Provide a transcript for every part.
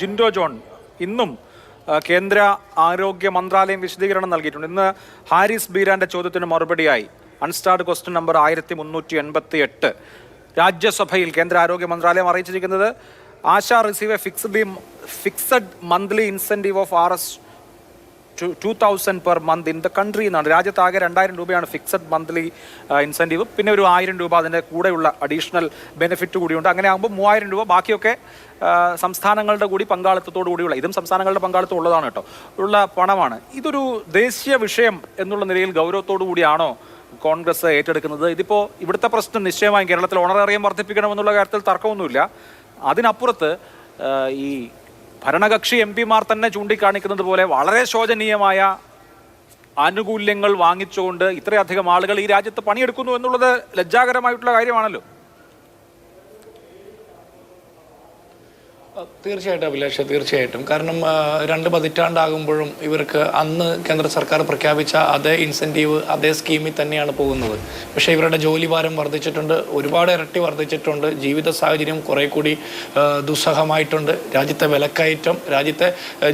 Jinto John ഇന്നും കേന്ദ്ര ആരോഗ്യ മന്ത്രാലയം വിശദീകരണം നൽകിയിട്ടുണ്ട്. ഇന്ന് ഹാരിസ് ബീരാന്റെ ചോദ്യത്തിന് മറുപടിയായി അൺസ്റ്റാർഡ് ക്വസ്റ്റ്യൻ നമ്പർ 1388 രാജ്യസഭയിൽ കേന്ദ്ര ആരോഗ്യ മന്ത്രാലയം അറിയിച്ചിരിക്കുന്നത് ASHA receive a fixed monthly incentive of Rs 2000 per month in the country എന്നാണ്. രാജ്യത്താകെ 2000 രൂപയാണ് ഫിക്സഡ് മന്ത്ലി ഇൻസെൻറ്റീവ്. പിന്നെ ഒരു 1000 രൂപ അതിൻ്റെ കൂടെയുള്ള അഡീഷണൽ ബെനിഫിറ്റ് കൂടിയുണ്ട്. അങ്ങനെ ആകുമ്പോൾ 3000 രൂപ. ബാക്കിയൊക്കെ സംസ്ഥാനങ്ങളുടെ കൂടി പങ്കാളിത്തത്തോടു കൂടിയുള്ള, ഇതും സംസ്ഥാനങ്ങളുടെ പങ്കാളിത്തം ഉള്ളതാണ് കേട്ടോ, ഉള്ള പണമാണ്. ഇതൊരു ദേശീയ വിഷയം എന്നുള്ള നിലയിൽ ഗൗരവത്തോടു കൂടിയാണോ കോൺഗ്രസ് ഏറ്റെടുക്കുന്നത്? ഇതിപ്പോൾ ഇവിടുത്തെ പ്രശ്നം നിശ്ചയമായും കേരളത്തിൽ ഓണറേറിയം വർദ്ധിപ്പിക്കണമെന്നുള്ള കാര്യത്തിൽ തർക്കമൊന്നുമില്ല. അതിനപ്പുറത്ത് ഈ ഭരണകക്ഷി MP-മാർ തന്നെ ചൂണ്ടിക്കാണിക്കുന്നത് പോലെ വളരെ ശോചനീയമായ ആനുകൂല്യങ്ങൾ വാങ്ങിച്ചുകൊണ്ട് ഇത്രയധികം ആളുകൾ ഈ രാജ്യത്ത് പണിയെടുക്കുന്നു എന്നുള്ളത് ലജ്ജാകരമായിട്ടുള്ള കാര്യമാണല്ലോ. തീർച്ചയായിട്ടും അഭിലാഷ്, തീർച്ചയായിട്ടും. കാരണം 2 പതിറ്റാണ്ടാകുമ്പോഴും ഇവർക്ക് അന്ന് കേന്ദ്ര സർക്കാർ പ്രഖ്യാപിച്ച അതേ ഇൻസെൻറ്റീവ്, അതേ സ്കീമിൽ തന്നെയാണ് പോകുന്നത്. പക്ഷേ ഇവരുടെ ജോലിഭാരം വർദ്ധിച്ചിട്ടുണ്ട്, ഒരുപാട് ഇരട്ടി വർദ്ധിച്ചിട്ടുണ്ട്. ജീവിത സാഹചര്യം കുറെ കൂടി ദുസ്സഹമായിട്ടുണ്ട്. രാജ്യത്തെ വിലക്കയറ്റം, രാജ്യത്തെ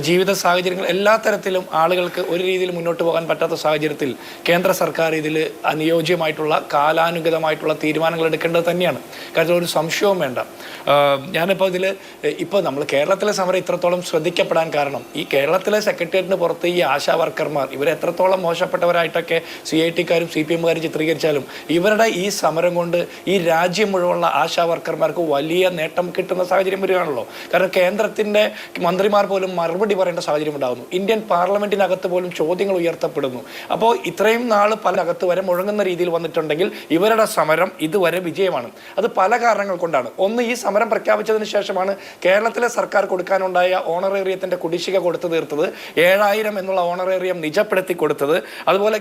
ജീവിത സാഹചര്യങ്ങൾ എല്ലാ തരത്തിലും ആളുകൾക്ക് ഒരു രീതിയിൽ മുന്നോട്ട് പോകാൻ പറ്റാത്ത സാഹചര്യത്തിൽ കേന്ദ്ര സർക്കാർ ഇതിൽ അനുയോജ്യമായിട്ടുള്ള കാലാനുഗതമായിട്ടുള്ള തീരുമാനങ്ങൾ എടുക്കേണ്ടത് തന്നെയാണ്. കാര്യത്തിൽ ഒരു സംശയവും വേണ്ട. ഞാനിപ്പോൾ ഇപ്പോൾ നമ്മൾ കേരളത്തിലെ സമരം ഇത്രത്തോളം ശ്രദ്ധിക്കപ്പെടാൻ കാരണം ഈ കേരളത്തിലെ സെക്രട്ടേറിയറ്റിന് പുറത്ത് ഈ ആശാ വർക്കർമാർ ഇവർ എത്രത്തോളം മോശപ്പെട്ടവരായിട്ടൊക്കെ CIT-കാരും CPM-കാരും ചിത്രീകരിച്ചാലും ഇവരുടെ ഈ സമരം കൊണ്ട് ഈ രാജ്യം മുഴുവനുള്ള ആശാ വർക്കർമാർക്ക് വലിയ നേട്ടം കിട്ടുന്ന സാഹചര്യം വരികയാണല്ലോ. കാരണം കേന്ദ്രത്തിൻ്റെ മന്ത്രിമാർ പോലും മറുപടി പറയേണ്ട സാഹചര്യം ഉണ്ടാകുന്നു. ഇന്ത്യൻ പാർലമെന്റിനകത്ത് പോലും ചോദ്യങ്ങൾ ഉയർത്തപ്പെടുന്നു. അപ്പോൾ ഇത്രയും നാൾ പലകത്ത് വരെ മുഴങ്ങുന്ന രീതിയിൽ വന്നിട്ടുണ്ടെങ്കിൽ ഇവരുടെ സമരം ഇതുവരെ വിജയമാണ്. അത് പല കാരണങ്ങൾ കൊണ്ടാണ്. ഒന്ന്, ഈ സമരം പ്രഖ്യാപിച്ചതിന് ശേഷമാണ് കേരളത്തിലെ സർക്കാർ കൊടുക്കാനുണ്ടായ ഓണറേറിയത്തിന്റെ കുടിശ്ശിക കൊടുത്തു തീർത്തത്. 7000 എന്നുള്ള ഓണറേറിയം നിജപ്പെടുത്തി കൊടുത്തത്. അതുപോലെ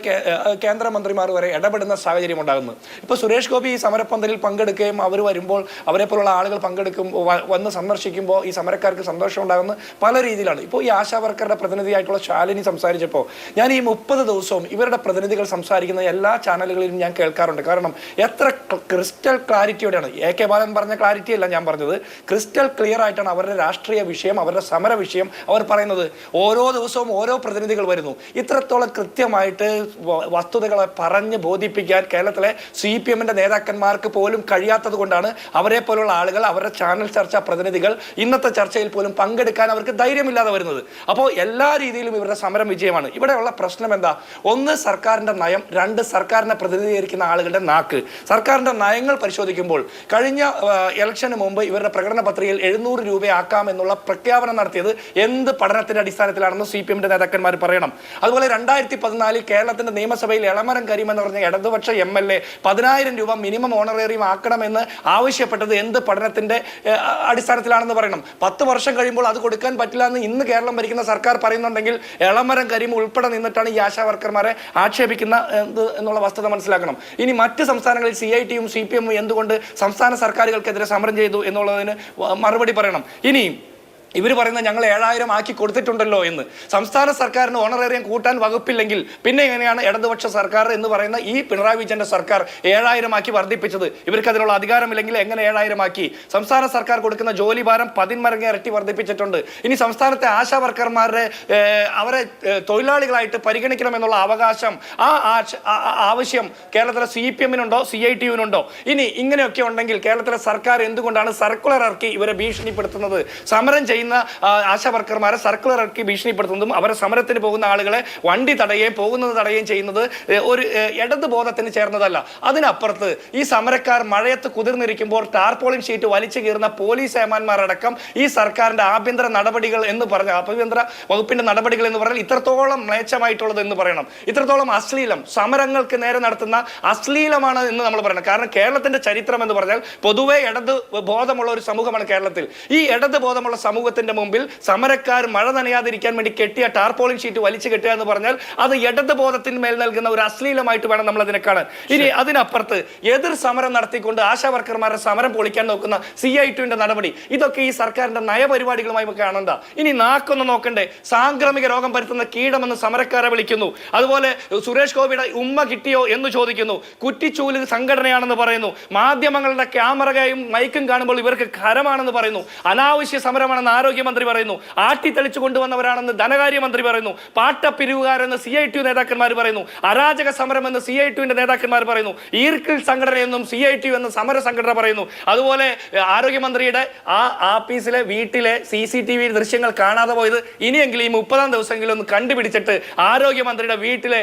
കേന്ദ്രമന്ത്രിമാർ വരെ ഇടപെടുന്ന സാഹചര്യം ഉണ്ടാകുന്നത്. ഇപ്പോൾ സുരേഷ് ഗോപി ഈ സമരപ്പന്തലിൽ പങ്കെടുക്കുകയും അവർ വരുമ്പോൾ അവരെ പോലുള്ള ആളുകൾ വന്ന് സന്ദർശിക്കുമ്പോൾ ഈ സമരക്കാർക്ക് സന്തോഷം ഉണ്ടാകുന്ന പല രീതിയിലാണ്. ഇപ്പോൾ ഈ ആശാ വർക്കറുടെ പ്രതിനിധിയായിട്ടുള്ള ശാലിനി സംസാരിച്ചപ്പോൾ ഞാൻ ഈ 30 ദിവസവും ഇവരുടെ പ്രതിനിധികൾ സംസാരിക്കുന്ന എല്ലാ ചാനലുകളിലും ഞാൻ കേൾക്കാറുണ്ട്. കാരണം എത്ര ക്രിസ്റ്റൽ ക്ലാരിറ്റിയോടെയാണ്, AK ബാലൻ പറഞ്ഞ ക്ലാരിറ്റി അല്ല ഞാൻ പറഞ്ഞത്, ക്രിസ്റ്റൽ ക്ലിയർ ആയിട്ടാണ് അവരുടെ രാഷ്ട്രീയ വിഷയം, അവരുടെ സമര വിഷയം അവർ പറയുന്നത്. ഓരോ ദിവസവും ഓരോ പ്രതിനിധികൾ വരുന്നു. ഇത്രത്തോളം കൃത്യമായിട്ട് വസ്തുതകളെ പറഞ്ഞ് ബോധിപ്പിക്കാൻ കേരളത്തിലെ CPM-ന്റെ നേതാക്കന്മാർക്ക് പോലും കഴിയാത്തത് കൊണ്ടാണ് അവരെ പോലുള്ള ആളുകൾ, അവരുടെ ചാനൽ ചർച്ചാ പ്രതിനിധികൾ ഇന്നത്തെ ചർച്ചയിൽ പോലും പങ്കെടുക്കാൻ അവർക്ക് ധൈര്യമില്ലാതെ വരുന്നത്. അപ്പോൾ എല്ലാ രീതിയിലും ഇവരുടെ സമരം വിജയമാണ്. ഇവിടെയുള്ള പ്രശ്നം എന്താ? ഒന്ന്, സർക്കാരിന്റെ നയം. 2, സർക്കാരിനെ പ്രതിനിധീകരിക്കുന്ന ആളുകളുടെ നാക്ക്. സർക്കാരിന്റെ നയങ്ങൾ പരിശോധിക്കുമ്പോൾ കഴിഞ്ഞ ഇലക്ഷന് മുമ്പ് ഇവരുടെ പ്രകടന പത്രികയിൽ 700 രൂപയാക്കാം എന്നുള്ള പ്രഖ്യാപനം നടത്തിയത് എന്ത് പഠനത്തിന്റെ അടിസ്ഥാനത്തിലാണെന്ന് CPM-ന്റെ നേതാക്കന്മാർ പറയണം. അതുപോലെ 2014 കേരളത്തിന്റെ നിയമസഭയിൽ എളമരം കരീം എന്ന് പറഞ്ഞ ഇടതുപക്ഷ MLA 10,000 രൂപ മിനിമം ഓണറേറിയം ആക്കണമെന്ന് ആവശ്യപ്പെട്ടത് എന്ത് പഠനത്തിന്റെ അടിസ്ഥാനത്തിലാണെന്ന് പറയണം. 10 വർഷം കഴിയുമ്പോൾ അത് കൊടുക്കാൻ പറ്റില്ല എന്ന് ഇന്ന് കേരളം ഭരിക്കുന്ന സർക്കാർ പറയുന്നുണ്ടെങ്കിൽ എളമരം കരീം ഉൾപ്പെടെ നിന്നിട്ടാണ് ഈ ആശാ വർക്കർമാരെ ആക്ഷേപിക്കുന്ന എന്നുള്ള വസ്തുത മനസ്സിലാക്കണം. ഇനി മറ്റ് സംസ്ഥാനങ്ങളിൽ CIT-യും CPM-ഉം എന്തുകൊണ്ട് സംസ്ഥാന സർക്കാരുകൾക്കെതിരെ സമരം ചെയ്തു എന്നുള്ളതിന് മറുപടി പറയണം. ഇനി ഇവർ പറയുന്നത് ഞങ്ങൾ 7000 ആക്കി കൊടുത്തിട്ടുണ്ടല്ലോ എന്ന്. സംസ്ഥാന സർക്കാരിന് ഓണറേറിയം കൂട്ടാൻ വകുപ്പില്ലെങ്കിൽ പിന്നെ എങ്ങനെയാണ് ഇടതുപക്ഷ സർക്കാർ എന്ന് പറയുന്ന ഈ പിണറായി വിജയന്റെ സർക്കാർ 7000 ആക്കി വർദ്ധിപ്പിച്ചത്? ഇവർക്ക് അതിനുള്ള അധികാരമില്ലെങ്കിൽ എങ്ങനെ 7000 ആക്കി? സംസ്ഥാന സർക്കാർ കൊടുക്കുന്ന ജോലി ഭാരം 10 മടങ്ങ് ഇരട്ടി വർദ്ധിപ്പിച്ചിട്ടുണ്ട്. ഇനി സംസ്ഥാനത്തെ ആശാ വർക്കർമാരെ അവരെ തൊഴിലാളികളായിട്ട് പരിഗണിക്കണമെന്നുള്ള അവകാശം, ആ ആവശ്യം കേരളത്തിലെ CPM-നുണ്ടോ CIT-നുണ്ടോ? ഇനി ഇങ്ങനെയൊക്കെ ഉണ്ടെങ്കിൽ കേരളത്തിലെ സർക്കാർ എന്തുകൊണ്ടാണ് സർക്കുലർ ഇറക്കി ഇവരെ ഭീഷണിപ്പെടുത്തുന്നത്? സമരം ചെയ്യുന്ന ആശാ വർക്കർമാരെ സർക്കുലർ ഇറക്കി ഭീഷണിപ്പെടുത്തുന്നതും അവരെ സമരത്തിന് പോകുന്ന ആളുകളെ വണ്ടി തടയുകയും പോകുന്നത് തടയുകയും ചെയ്യുന്നത് ഒരു ഇടത് ബോധത്തിന് ചേർന്നതല്ല. അതിനപ്പുറത്ത് ഈ സമരക്കാർ മഴയത്ത് കുതിർന്നിരിക്കുമ്പോൾ ടാർപോളിൻ ഷീറ്റ് വലിച്ചു കീറുന്ന പോലീസ് ഏമാന്മാരടക്കം ഈ സർക്കാരിന്റെ ആഭ്യന്തര നടപടികൾ എന്ന് പറഞ്ഞ ആഭ്യന്തര വകുപ്പിന്റെ നടപടികൾ എന്ന് പറഞ്ഞാൽ ഇത്രത്തോളം മ്ലേച്ഛമായിട്ടുള്ളത് എന്ന് പറയണം. ഇത്രത്തോളം അശ്ലീലം, സമരങ്ങൾക്ക് നേരെ നടത്തുന്ന അശ്ലീലമാണ് എന്ന് നമ്മൾ പറയണം. കാരണം കേരളത്തിന്റെ ചരിത്രം എന്ന് പറഞ്ഞാൽ പൊതുവെ ഇടത് ബോധമുള്ള ഒരു സമൂഹമാണ് കേരളത്തിൽ. ഈ ഇടത് ബോധമുള്ള സമൂഹത്തിന്റെ മുമ്പിൽ സമരക്കാർ മഴ നനയാതിരിക്കാൻ വേണ്ടി കെട്ടിയ ടാർപോളിൻ ഷീറ്റ് വലിച്ചു കെട്ടുക എന്ന് പറഞ്ഞാൽ അത് ഇടത് ബോധത്തിന് മേൽ നൽകുന്ന ഒരു അശ്ലീലമായിട്ട് വേണം നമ്മൾ അതിനെ കാണാൻ. ഇനി അതിനപ്പുറത്ത് എതിർ സമരം നടത്തിക്കൊണ്ട് ആശാ വർക്കർമാരുടെ സമരം പൊളിക്കാൻ നോക്കുന്ന CIT-ന്റെ നടപടി, ഇതൊക്കെ ഈ സർക്കാരിന്റെ നയപരിപാടികളുമായി കാണണ്ട. ഇനി നാക്കൊന്ന് നോക്കണ്ടേ? സാംക്രമിക രോഗം പരത്തുന്ന കീടമെന്ന് സമരക്കാരെ വിളിക്കുന്നു. അതുപോലെ സുരേഷ് ഗോപിയുടെ ഉമ്മ കിട്ടിയോ എന്ന് ചോദിക്കുന്നു. കുറ്റിച്ചൂല് സംഘടനയാണെന്ന് പറയുന്നു. മാധ്യമങ്ങളുടെ ക്യാമറയും മൈക്കും കാണുമ്പോൾ ഇവർക്ക് ഖരമാണെന്ന് പറയുന്നു. അനാവശ്യ സമരമാണെന്ന് ആരോഗ്യമന്ത്രി പറയുന്നു, ആട്ടിത്തെളിച്ചു കൊണ്ടുവന്നവരാണെന്ന് ധനകാര്യമന്ത്രി പറയുന്നു, പാട്ടപ്പിരിവുകാരെന്ന് CITU നേതാക്കന്മാർ പറയുന്നു, അരാജക സമരമെന്ന് CITUവിന്റെ നേതാക്കന്മാർ പറയുന്നു, ഈർക്കിൾ സംഘടനയെന്നും CITU എന്ന സമര സംഘടന പറയുന്നു. അതുപോലെ ആരോഗ്യമന്ത്രിയുടെ ആ ആഫീസിലെ വീട്ടിലെ CCTV ദൃശ്യങ്ങൾ കാണാതെ പോയത് ഇനിയെങ്കിലും ഈ 30-ാം ദിവസമെങ്കിലും ഒന്ന് കണ്ടുപിടിച്ചിട്ട് ആരോഗ്യമന്ത്രിയുടെ വീട്ടിലെ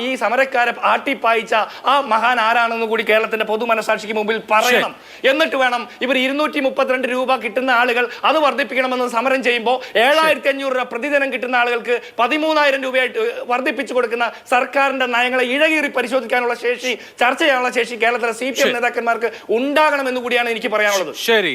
ഈ സമരക്കാരെ ആട്ടിപ്പായിച്ച ആ മഹാൻ ആരാണെന്ന് കൂടി കേരളത്തിന്റെ പൊതു മനസാക്ഷിക്ക് മുമ്പിൽ പറയണം. എന്നിട്ട് വേണം ഇവർ 232 രൂപ കിട്ടുന്ന ആളുകൾ അത് വർദ്ധിപ്പിക്കണമെന്ന് സമരം ചെയ്യുമ്പോൾ 7500 രൂപ പ്രതിദിനം കിട്ടുന്ന ആളുകൾക്ക് 13,000 രൂപയായിട്ട് വർദ്ധിപ്പിച്ചു കൊടുക്കുന്ന സർക്കാരിന്റെ നയങ്ങളെ ഇഴകീറി പരിശോധിക്കാനുള്ള ശേഷി, ചർച്ച ചെയ്യാനുള്ള ശേഷി കേരളത്തിലെ CPM നേതാക്കന്മാർക്ക് ഉണ്ടാകണമെന്ന് കൂടിയാണ് എനിക്ക് പറയാനുള്ളത്. ശരി.